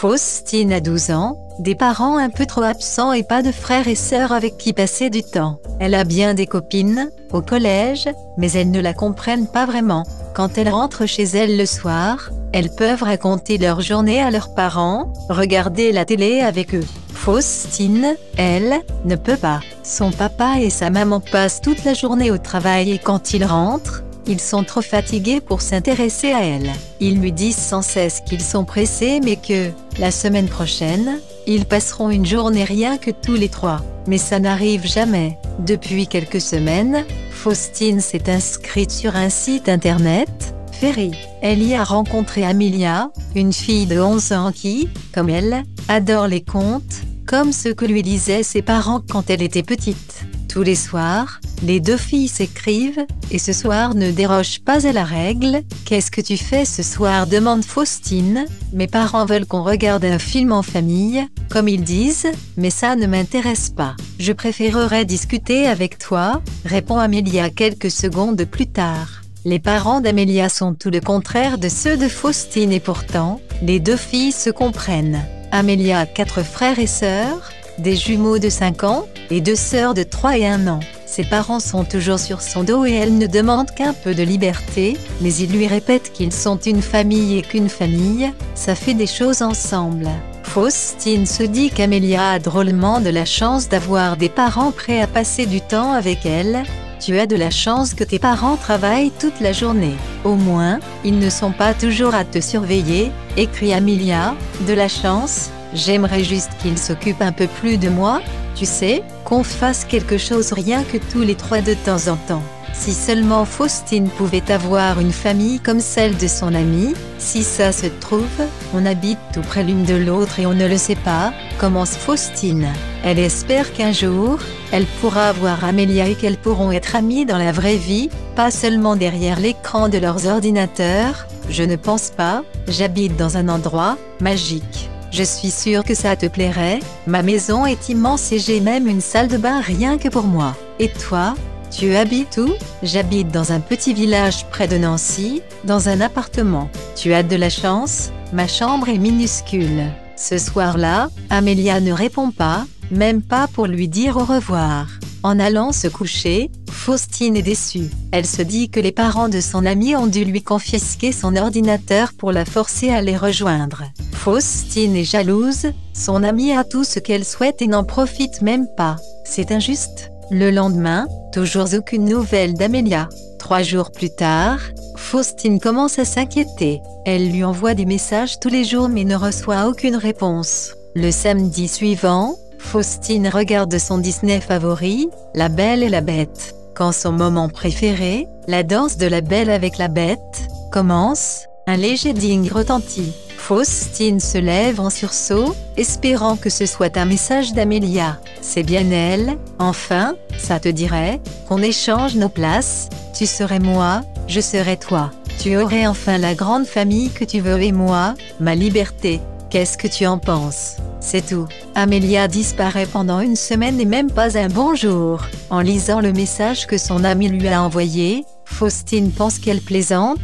Faustine a 12 ans, des parents un peu trop absents et pas de frères et sœurs avec qui passer du temps. Elle a bien des copines, au collège, mais elles ne la comprennent pas vraiment. Quand elles rentrent chez elles le soir, elles peuvent raconter leur journée à leurs parents, regarder la télé avec eux. Faustine, elle, ne peut pas. Son papa et sa maman passent toute la journée au travail et quand ils rentrent, ils sont trop fatigués pour s'intéresser à elle. Ils lui disent sans cesse qu'ils sont pressés mais que, la semaine prochaine, ils passeront une journée rien que tous les trois. Mais ça n'arrive jamais. Depuis quelques semaines, Faustine s'est inscrite sur un site internet, Ferry. Elle y a rencontré Amelia, une fille de 11 ans qui, comme elle, adore les contes, comme ceux que lui disaient ses parents quand elle était petite. Tous les soirs, les deux filles s'écrivent, et ce soir ne déroge pas à la règle. « Qu'est-ce que tu fais ce soir ?» demande Faustine. « Mes parents veulent qu'on regarde un film en famille, comme ils disent, mais ça ne m'intéresse pas. Je préférerais discuter avec toi », répond Amelia quelques secondes plus tard. Les parents d'Amelia sont tout le contraire de ceux de Faustine et pourtant, les deux filles se comprennent. Amelia a 4 frères et sœurs, des jumeaux de 5 ans, et 2 sœurs de 3 et 1 an. Ses parents sont toujours sur son dos et elle ne demande qu'un peu de liberté, mais ils lui répètent qu'ils sont une famille et qu'une famille, ça fait des choses ensemble. Faustine se dit qu'Amelia a drôlement de la chance d'avoir des parents prêts à passer du temps avec elle. Tu as de la chance que tes parents travaillent toute la journée. Au moins, ils ne sont pas toujours à te surveiller, écrit Amelia. De la chance? J'aimerais juste qu'ils s'occupent un peu plus de moi, tu sais, qu'on fasse quelque chose rien que tous les 3 de temps en temps. Si seulement Faustine pouvait avoir une famille comme celle de son amie, si ça se trouve, on habite tout près l'une de l'autre et on ne le sait pas, commence Faustine. Elle espère qu'un jour, elle pourra avoir Amelia et qu'elles pourront être amies dans la vraie vie, pas seulement derrière l'écran de leurs ordinateurs. Je ne pense pas, j'habite dans un endroit magique. Je suis sûre que ça te plairait, ma maison est immense et j'ai même une salle de bain rien que pour moi. Et toi? Tu habites où? J'habite dans un petit village près de Nancy, dans un appartement. Tu as de la chance, ma chambre est minuscule. Ce soir-là, Amelia ne répond pas, même pas pour lui dire au revoir. En allant se coucher, Faustine est déçue. Elle se dit que les parents de son amie ont dû lui confisquer son ordinateur pour la forcer à les rejoindre. Faustine est jalouse, son amie a tout ce qu'elle souhaite et n'en profite même pas. C'est injuste. Le lendemain, toujours aucune nouvelle d'Amelia. 3 jours plus tard, Faustine commence à s'inquiéter. Elle lui envoie des messages tous les jours mais ne reçoit aucune réponse. Le samedi suivant, Faustine regarde son Disney favori, La Belle et la Bête. Quand son moment préféré, la danse de la Belle avec la Bête, commence, un léger ding retentit. Faustine se lève en sursaut, espérant que ce soit un message d'Amelia. C'est bien elle, enfin, ça te dirait, qu'on échange nos places, tu serais moi, je serais toi. Tu aurais enfin la grande famille que tu veux et moi, ma liberté. Qu'est-ce que tu en penses? C'est tout. Amelia disparaît pendant une semaine et même pas un bonjour. En lisant le message que son amie lui a envoyé, Faustine pense qu'elle plaisante.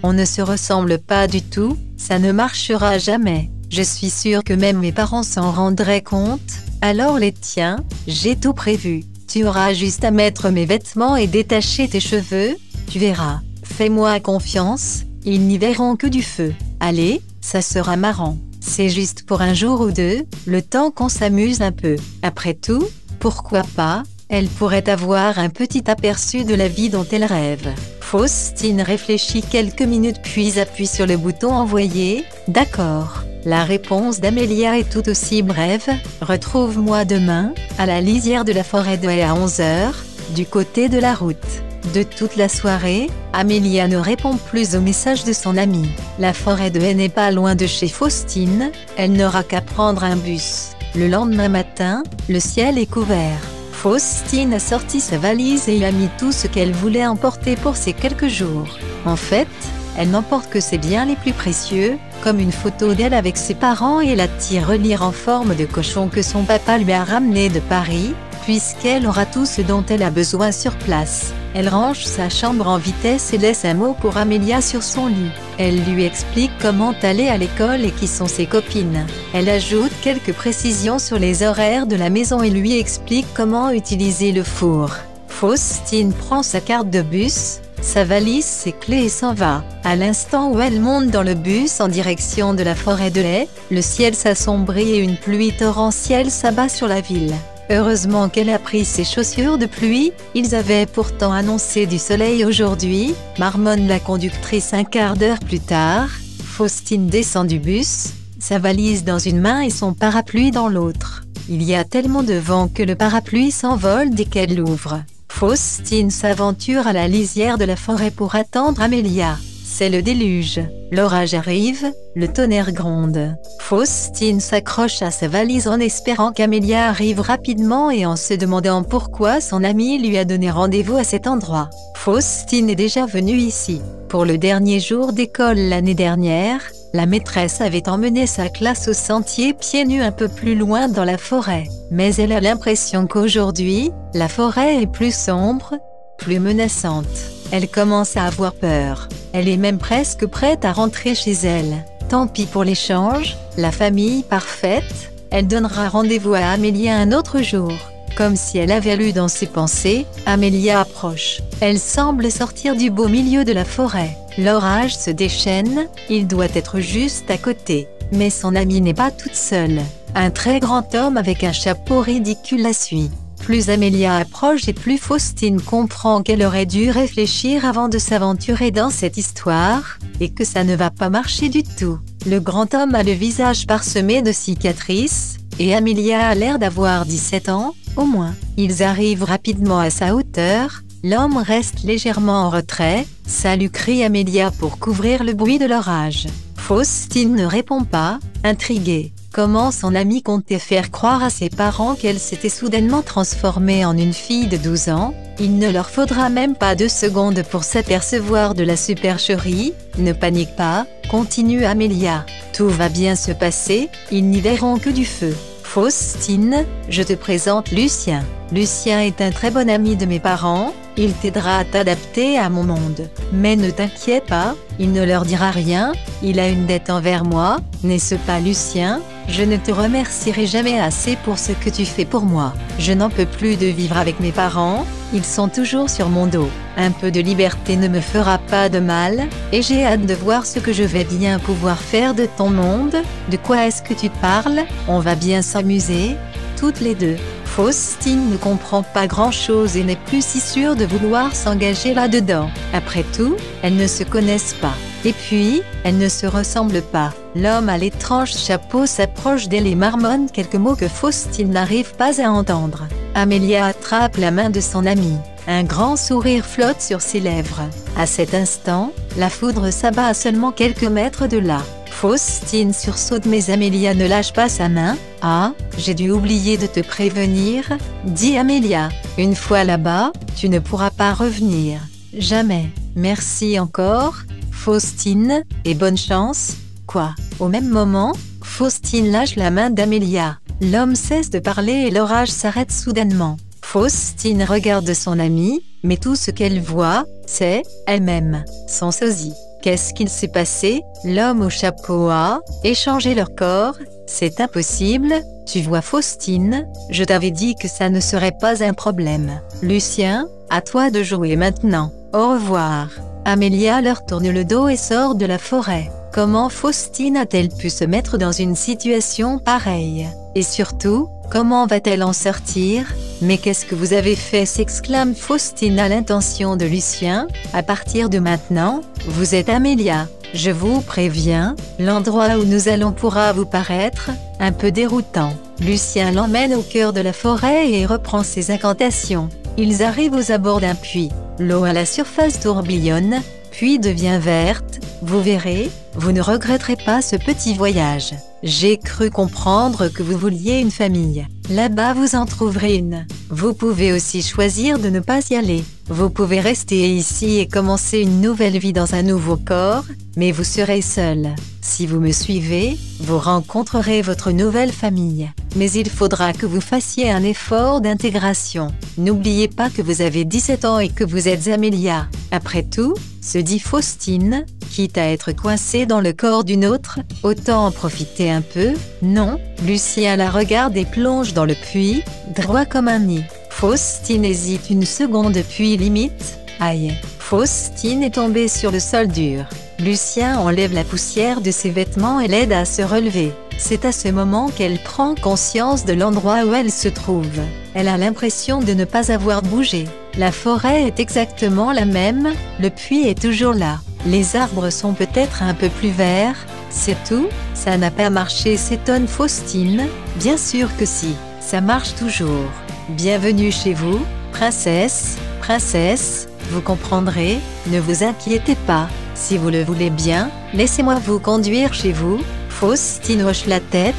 On ne se ressemble pas du tout, ça ne marchera jamais. Je suis sûre que même mes parents s'en rendraient compte. Alors les tiens, j'ai tout prévu. Tu auras juste à mettre mes vêtements et détacher tes cheveux. Tu verras. Fais-moi confiance, ils n'y verront que du feu. Allez, ça sera marrant. C'est juste pour un jour ou 2, le temps qu'on s'amuse un peu. Après tout, pourquoi pas, elle pourrait avoir un petit aperçu de la vie dont elle rêve. Faustine réfléchit quelques minutes puis appuie sur le bouton envoyer. D'accord. La réponse d'Amelia est tout aussi brève. Retrouve-moi demain, à la lisière de la forêt de Haye à 11 h, du côté de la route. De toute la soirée, Amelia ne répond plus aux messages de son amie. La forêt de Haye n'est pas loin de chez Faustine, elle n'aura qu'à prendre un bus. Le lendemain matin, le ciel est couvert. Faustine a sorti sa valise et y a mis tout ce qu'elle voulait emporter pour ces quelques jours. En fait, elle n'emporte que ses biens les plus précieux, comme une photo d'elle avec ses parents et la tirelire en forme de cochon que son papa lui a ramené de Paris, puisqu'elle aura tout ce dont elle a besoin sur place. Elle range sa chambre en vitesse et laisse un mot pour Amelia sur son lit. Elle lui explique comment aller à l'école et qui sont ses copines. Elle ajoute quelques précisions sur les horaires de la maison et lui explique comment utiliser le four. Faustine prend sa carte de bus, sa valise, ses clés et s'en va. À l'instant où elle monte dans le bus en direction de la forêt de lait, le ciel s'assombrit et une pluie torrentielle s'abat sur la ville. Heureusement qu'elle a pris ses chaussures de pluie, ils avaient pourtant annoncé du soleil aujourd'hui, marmonne la conductrice un quart d'heure plus tard. Faustine descend du bus, sa valise dans une main et son parapluie dans l'autre. Il y a tellement de vent que le parapluie s'envole dès qu'elle l'ouvre. Faustine s'aventure à la lisière de la forêt pour attendre Amelia. C'est le déluge. L'orage arrive, le tonnerre gronde. Faustine s'accroche à sa valise en espérant qu'Amelia arrive rapidement et en se demandant pourquoi son amie lui a donné rendez-vous à cet endroit. Faustine est déjà venue ici. Pour le dernier jour d'école l'année dernière, la maîtresse avait emmené sa classe au sentier pieds nus un peu plus loin dans la forêt. Mais elle a l'impression qu'aujourd'hui, la forêt est plus sombre, plus menaçante. Elle commence à avoir peur. Elle est même presque prête à rentrer chez elle. Tant pis pour l'échange, la famille parfaite. Elle donnera rendez-vous à Amelia un autre jour. Comme si elle avait lu dans ses pensées, Amelia approche. Elle semble sortir du beau milieu de la forêt. L'orage se déchaîne, il doit être juste à côté. Mais son amie n'est pas toute seule. Un très grand homme avec un chapeau ridicule la suit. Plus Amelia approche et plus Faustine comprend qu'elle aurait dû réfléchir avant de s'aventurer dans cette histoire, et que ça ne va pas marcher du tout. Le grand homme a le visage parsemé de cicatrices, et Amelia a l'air d'avoir 17 ans, au moins. Ils arrivent rapidement à sa hauteur, l'homme reste légèrement en retrait, ça lui crie Amelia pour couvrir le bruit de l'orage. Faustine ne répond pas, intriguée. Comment son amie comptait faire croire à ses parents qu'elle s'était soudainement transformée en une fille de 12 ans? Il ne leur faudra même pas 2 secondes pour s'apercevoir de la supercherie. Ne panique pas, continue Amelia. Tout va bien se passer, ils n'y verront que du feu. Faustine, je te présente Lucien. Lucien est un très bon ami de mes parents, il t'aidera à t'adapter à mon monde. Mais ne t'inquiète pas, il ne leur dira rien, il a une dette envers moi, n'est-ce pas Lucien? Je ne te remercierai jamais assez pour ce que tu fais pour moi. Je n'en peux plus de vivre avec mes parents, ils sont toujours sur mon dos. Un peu de liberté ne me fera pas de mal, et j'ai hâte de voir ce que je vais bien pouvoir faire de ton monde. De quoi est-ce que tu parles? On va bien s'amuser, toutes les deux. Faustine ne comprend pas grand-chose et n'est plus si sûre de vouloir s'engager là-dedans. Après tout, elles ne se connaissent pas. Et puis, elles ne se ressemblent pas. L'homme à l'étrange chapeau s'approche d'elle et marmonne quelques mots que Faustine n'arrive pas à entendre. Amelia attrape la main de son amie. Un grand sourire flotte sur ses lèvres. À cet instant, la foudre s'abat à seulement quelques mètres de là. Faustine sursaute mais Amelia ne lâche pas sa main. « Ah, j'ai dû oublier de te prévenir », dit Amelia. « Une fois là-bas, tu ne pourras pas revenir. Jamais. Merci encore, Faustine, et bonne chance. » Quoi? Au même moment, Faustine lâche la main d'Amelia. L'homme cesse de parler et l'orage s'arrête soudainement. Faustine regarde son amie, mais tout ce qu'elle voit, c'est elle-même, son sosie. Qu'est-ce qu'il s'est passé? L'homme au chapeau a échangé leur corps. C'est impossible, tu vois Faustine, je t'avais dit que ça ne serait pas un problème. Lucien, à toi de jouer maintenant. Au revoir. Amelia leur tourne le dos et sort de la forêt. Comment Faustine a-t-elle pu se mettre dans une situation pareille? Et surtout, comment va-t-elle en sortir? Mais qu'est-ce que vous avez fait? S'exclame Faustine à l'intention de Lucien. À partir de maintenant, vous êtes Amelia. Je vous préviens, l'endroit où nous allons pourra vous paraître un peu déroutant. Lucien l'emmène au cœur de la forêt et reprend ses incantations. Ils arrivent aux abords d'un puits. L'eau à la surface tourbillonne, puis devient verte. Vous verrez, vous ne regretterez pas ce petit voyage. J'ai cru comprendre que vous vouliez une famille. Là-bas vous en trouverez une. Vous pouvez aussi choisir de ne pas y aller. Vous pouvez rester ici et commencer une nouvelle vie dans un nouveau corps, mais vous serez seul. Si vous me suivez, vous rencontrerez votre nouvelle famille. Mais il faudra que vous fassiez un effort d'intégration. N'oubliez pas que vous avez 17 ans et que vous êtes Amelia. Après tout, se dit Faustine, quitte à être coincée dans le corps d'une autre, autant en profiter un peu. Non, Lucien la regarde et plonge dans le puits, droit comme un nid. Faustine hésite une seconde puis limite. Aïe. Faustine est tombée sur le sol dur. Lucien enlève la poussière de ses vêtements et l'aide à se relever. C'est à ce moment qu'elle prend conscience de l'endroit où elle se trouve. Elle a l'impression de ne pas avoir bougé. La forêt est exactement la même, le puits est toujours là. Les arbres sont peut-être un peu plus verts, c'est tout. Ça n'a pas marché, s'étonne Faustine. Bien sûr que si, ça marche toujours. Bienvenue chez vous, princesse, vous comprendrez, ne vous inquiétez pas. Si vous le voulez bien, laissez-moi vous conduire chez vous. Faustine hoche la tête,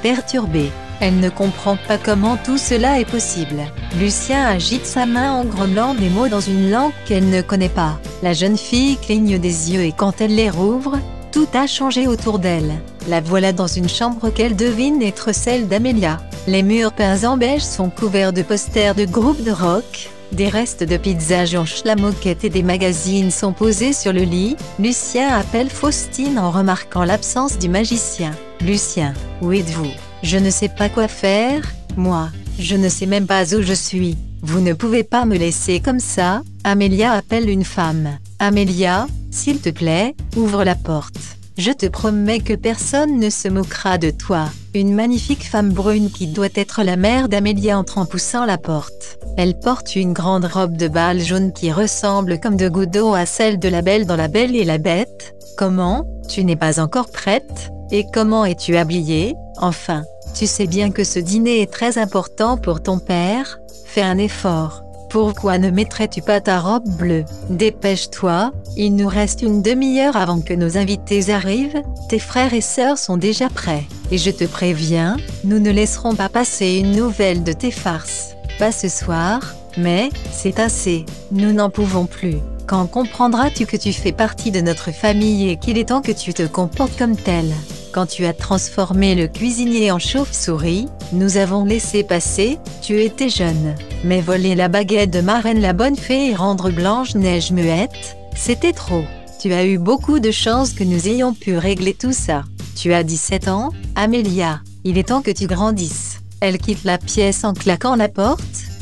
perturbée. Elle ne comprend pas comment tout cela est possible. Lucien agite sa main en grommelant des mots dans une langue qu'elle ne connaît pas. La jeune fille cligne des yeux et quand elle les rouvre, tout a changé autour d'elle. La voilà dans une chambre qu'elle devine être celle d'Amelia. Les murs peints en beige sont couverts de posters de groupes de rock. Des restes de pizza jonchent la moquette et des magazines sont posés sur le lit. Lucien appelle Faustine en remarquant l'absence du magicien. Lucien, où êtes-vous? Je ne sais pas quoi faire, moi. Je ne sais même pas où je suis. Vous ne pouvez pas me laisser comme ça. Amelia appelle une femme. Amelia, s'il te plaît, ouvre la porte. Je te promets que personne ne se moquera de toi. Une magnifique femme brune qui doit être la mère d'Amelia entre en poussant la porte. Elle porte une grande robe de bal jaune qui ressemble comme de gouttes d'eau à celle de la Belle dans La Belle et la Bête. Comment? Tu n'es pas encore prête? Et comment es-tu habillée? Enfin, tu sais bien que ce dîner est très important pour ton père. Fais un effort. Pourquoi ne mettrais-tu pas ta robe bleue? Dépêche-toi, il nous reste une demi-heure avant que nos invités arrivent. Tes frères et sœurs sont déjà prêts. Et je te préviens, nous ne laisserons pas passer une nouvelle de tes farces. Pas ce soir, mais c'est assez. Nous n'en pouvons plus. Quand comprendras-tu que tu fais partie de notre famille et qu'il est temps que tu te comportes comme tel? Quand tu as transformé le cuisinier en chauve-souris, nous avons laissé passer, tu étais jeune. Mais voler la baguette de Marraine la bonne fée et rendre Blanche-Neige muette, c'était trop. Tu as eu beaucoup de chance que nous ayons pu régler tout ça. Tu as 17 ans, Amelia, il est temps que tu grandisses. Elle quitte la pièce en claquant la porte,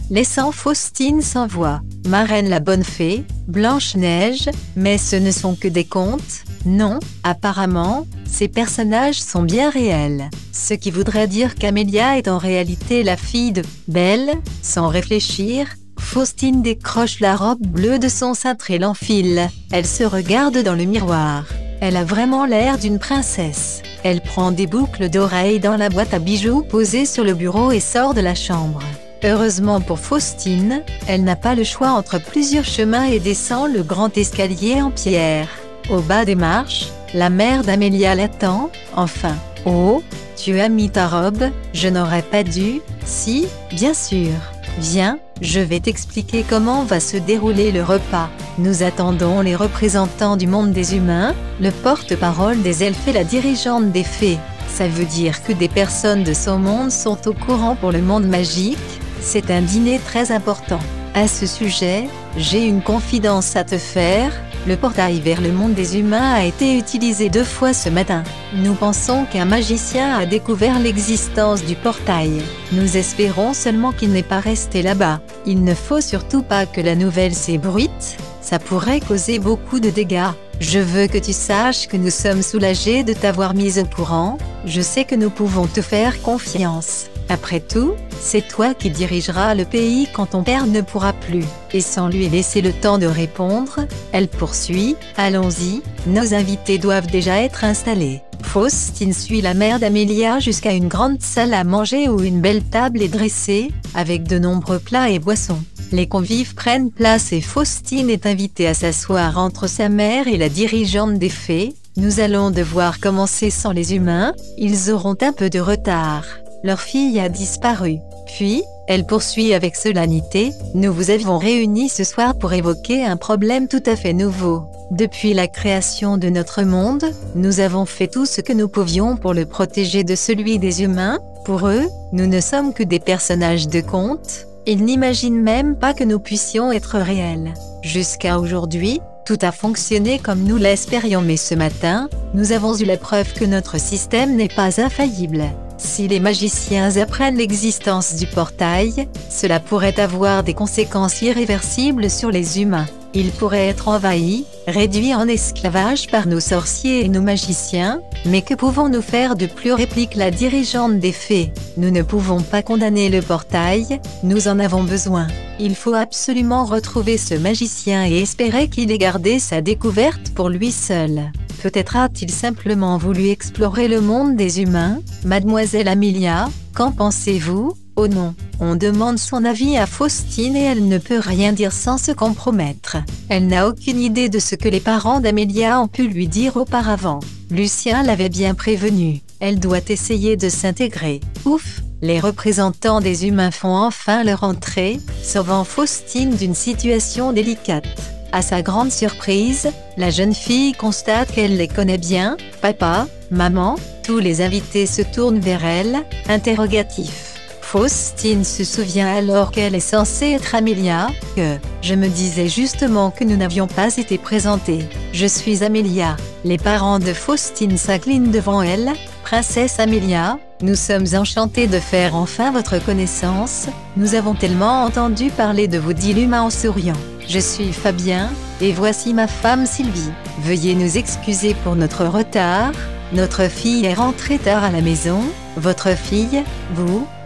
laissant Faustine sans voix. Marraine la bonne fée, Blanche-Neige, mais ce ne sont que des contes. Non, apparemment, ces personnages sont bien réels. Ce qui voudrait dire qu'Amelia est en réalité la fille de Belle. Sans réfléchir, Faustine décroche la robe bleue de son cintre et l'enfile. Elle se regarde dans le miroir. Elle a vraiment l'air d'une princesse. Elle prend des boucles d'oreilles dans la boîte à bijoux posée sur le bureau et sort de la chambre. Heureusement pour Faustine, elle n'a pas le choix entre plusieurs chemins et descend le grand escalier en pierre. Au bas des marches, la mère d'Amelia l'attend. Enfin, oh, tu as mis ta robe, je n'aurais pas dû. Si, bien sûr. Viens, je vais t'expliquer comment va se dérouler le repas. Nous attendons les représentants du monde des humains, le porte-parole des elfes et la dirigeante des fées. Ça veut dire que des personnes de ce monde sont au courant pour le monde magique. C'est un dîner très important. À ce sujet, j'ai une confidence à te faire. Le portail vers le monde des humains a été utilisé 2 fois ce matin. Nous pensons qu'un magicien a découvert l'existence du portail. Nous espérons seulement qu'il n'est pas resté là-bas. Il ne faut surtout pas que la nouvelle s'ébruite. Ça pourrait causer beaucoup de dégâts. Je veux que tu saches que nous sommes soulagés de t'avoir mise au courant. Je sais que nous pouvons te faire confiance. Après tout, c'est toi qui dirigeras le pays quand ton père ne pourra plus. Et sans lui laisser le temps de répondre, elle poursuit. Allons-y, nos invités doivent déjà être installés. Faustine suit la mère d'Amelia jusqu'à une grande salle à manger où une belle table est dressée, avec de nombreux plats et boissons. Les convives prennent place et Faustine est invitée à s'asseoir entre sa mère et la dirigeante des fées. Nous allons devoir commencer sans les humains, ils auront un peu de retard. Leur fille a disparu. Puis, elle poursuit avec solennité, nous vous avons réunis ce soir pour évoquer un problème tout à fait nouveau. Depuis la création de notre monde, nous avons fait tout ce que nous pouvions pour le protéger de celui des humains. Pour eux, nous ne sommes que des personnages de contes. Ils n'imaginent même pas que nous puissions être réels. Jusqu'à aujourd'hui, tout a fonctionné comme nous l'espérions, mais ce matin, nous avons eu la preuve que notre système n'est pas infaillible. Si les magiciens apprennent l'existence du portail, cela pourrait avoir des conséquences irréversibles sur les humains. Ils pourraient être envahis, réduits en esclavage par nos sorciers et nos magiciens. Mais que pouvons-nous faire de plus, réplique la dirigeante des fées. Nous ne pouvons pas condamner le portail, nous en avons besoin. Il faut absolument retrouver ce magicien et espérer qu'il ait gardé sa découverte pour lui seul. Peut-être a-t-il simplement voulu explorer le monde des humains. Mademoiselle Amelia, qu'en pensez-vous? Oh non, on demande son avis à Faustine et elle ne peut rien dire sans se compromettre. Elle n'a aucune idée de ce que les parents d'Amelia ont pu lui dire auparavant. Lucien l'avait bien prévenue, elle doit essayer de s'intégrer. Ouf, les représentants des humains font enfin leur entrée, sauvant Faustine d'une situation délicate. À sa grande surprise, la jeune fille constate qu'elle les connaît bien. Papa, maman, tous les invités se tournent vers elle, interrogatifs. Faustine se souvient alors qu'elle est censée être Amelia, que je me disais justement que nous n'avions pas été présentés. Je suis Amelia. Les parents de Faustine s'inclinent devant elle. Princesse Amelia, nous sommes enchantés de faire enfin votre connaissance. Nous avons tellement entendu parler de vous, dit l'humain en souriant. Je suis Fabien, et voici ma femme Sylvie. Veuillez nous excuser pour notre retard. Notre fille est rentrée tard à la maison. Votre fille,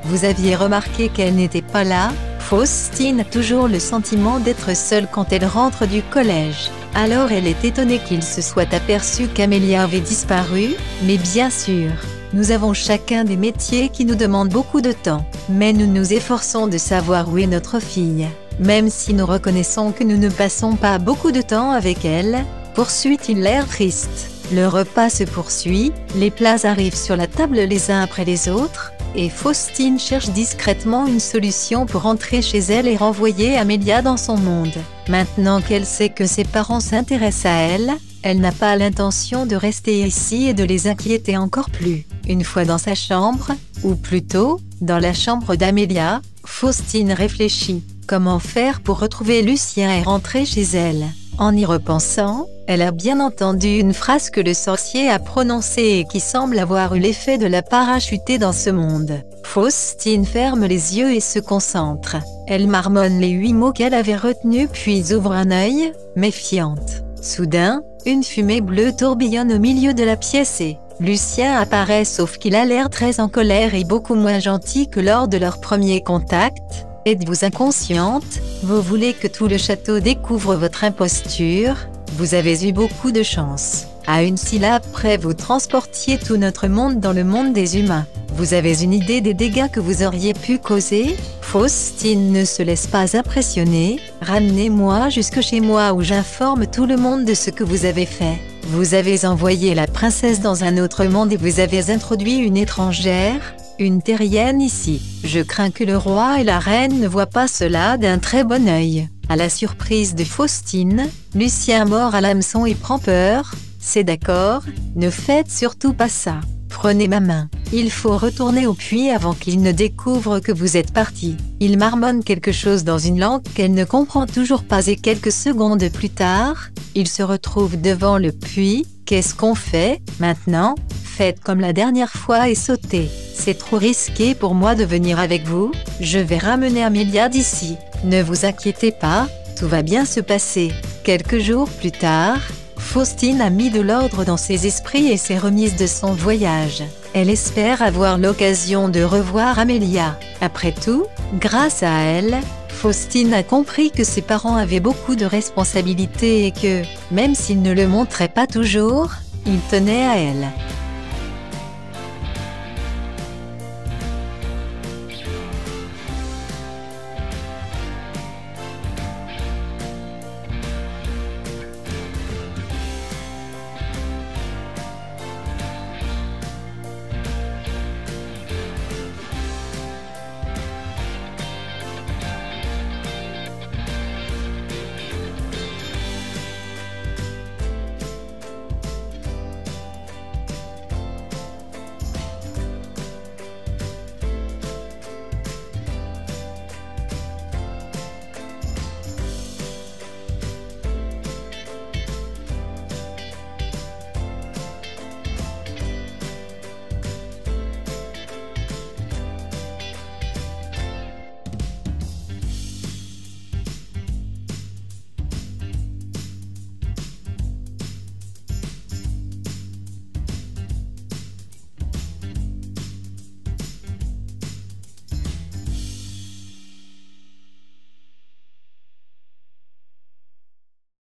vous aviez remarqué qu'elle n'était pas là? Faustine a toujours le sentiment d'être seule quand elle rentre du collège. Alors elle est étonnée qu'il se soit aperçu qu'Amelia avait disparu, mais bien sûr, nous avons chacun des métiers qui nous demandent beaucoup de temps. Mais nous nous efforçons de savoir où est notre fille. Même si nous reconnaissons que nous ne passons pas beaucoup de temps avec elle, poursuit-il l'air triste. Le repas se poursuit, les plats arrivent sur la table les uns après les autres, et Faustine cherche discrètement une solution pour rentrer chez elle et renvoyer Amelia dans son monde. Maintenant qu'elle sait que ses parents s'intéressent à elle, elle n'a pas l'intention de rester ici et de les inquiéter encore plus. Une fois dans sa chambre, ou plutôt, dans la chambre d'Amelia, Faustine réfléchit. Comment faire pour retrouver Lucien et rentrer chez elle? En y repensant, elle a bien entendu une phrase que le sorcier a prononcée et qui semble avoir eu l'effet de la parachuter dans ce monde. Faustine ferme les yeux et se concentre. Elle marmonne les 8 mots qu'elle avait retenus puis ouvre un œil, méfiante. Soudain, une fumée bleue tourbillonne au milieu de la pièce et Lucien apparaît, sauf qu'il a l'air très en colère et beaucoup moins gentil que lors de leur premier contact. Êtes-vous inconsciente? Vous voulez que tout le château découvre votre imposture? Vous avez eu beaucoup de chance. À une syllabe près, vous transportiez tout notre monde dans le monde des humains. Vous avez une idée des dégâts que vous auriez pu causer? Faustine ne se laisse pas impressionner. Ramenez-moi jusque chez moi où j'informe tout le monde de ce que vous avez fait. Vous avez envoyé la princesse dans un autre monde et vous avez introduit une étrangère, une terrienne ici. Je crains que le roi et la reine ne voient pas cela d'un très bon œil. À la surprise de Faustine, Lucien mord à l'hameçon et prend peur. C'est d'accord, ne faites surtout pas ça. Prenez ma main. Il faut retourner au puits avant qu'il ne découvre que vous êtes parti. Il marmonne quelque chose dans une langue qu'elle ne comprend toujours pas et quelques secondes plus tard, il se retrouve devant le puits. Qu'est-ce qu'on fait maintenant? Faites comme la dernière fois et sautez. C'est trop risqué pour moi de venir avec vous. Je vais ramener Amelia d'ici. Ne vous inquiétez pas, tout va bien se passer. Quelques jours plus tard, Faustine a mis de l'ordre dans ses esprits et s'est remise de son voyage. Elle espère avoir l'occasion de revoir Amelia. Après tout, grâce à elle, Faustine a compris que ses parents avaient beaucoup de responsabilités et que, même s'ils ne le montraient pas toujours, ils tenaient à elle.